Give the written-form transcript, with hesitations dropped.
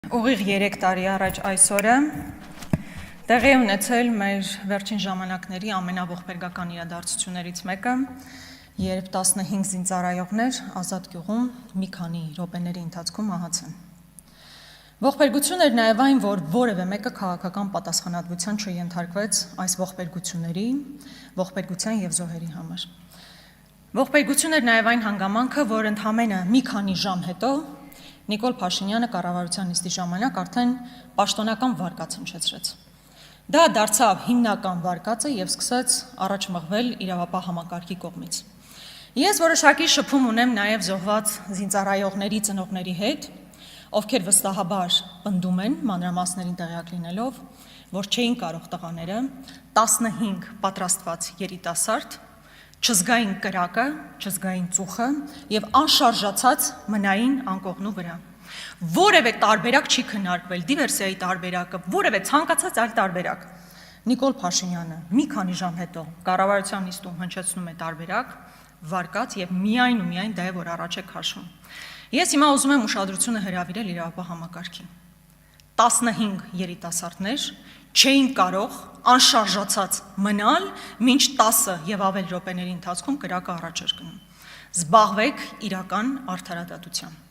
Ուղիղ 3 տարի առաջ այսօրը տեղի ունեցել մեր վերջին ժամանակների ամենաողբերգական իրադարձություններից մեկը, երբ 15 զինծառայողներ Ազատ գյուղում մի քանի րոպեների ընթացքում մահացան։ Ողբերգություն էր նաև այն, որ որևէ մեկը քաղաքական պատասխանատվության չենթարկվեց այս ողբերգության եւ զոհերի համար։ Ողբերգություն էր նաև այն հանգամանքը, որ ընդամենը մի քանի ժամ հետո Նիկոլ Փաշինյանը կառավարության նիստի ժամանակ արդեն պաշտոնական վարկած հնչեցրեց։ Դա դարձավ հիմնական վարկածը եւ սկսեց առաջ մղվել իրավապահ համակարգի կողմից։ Ես որոշակի շփում ունեմ նաև զոհված զինծառայողների ծնողների հետ, ովքեր վստահաբար պնդում են մանրամասներին տեղյակ լինելով, որ չէին կարող տղաները 15 պատրաստված երիտասարդ չզգային կրակը, չզգային ծուխը եւ անշարժացած մնային անկողնու վրա։ Որևէ տարբերակ չի քննարկվել, դիվերսիայի տարբերակը, որևէ ցանկացած այլ տարբերակ։ Նիկոլ Փաշինյանը մի քանի ժամ հետո կառավարության նիստում հնչեցնում է տարբերակ, վարկած եւ միայն դա է, որ առաջ է քաշում։ Ես հիմա ուզում եմ ուշադրությունը հրավիրել իրավապահ համակարգին։ 15 երիտասարդներ չէին կարող անշարժացած մնալ, մինչ 10 եւ ավել րոպեների ընթացքում կրակը առաջ էր գնում։ Զբաղվեք իրական արդարադատությամբ։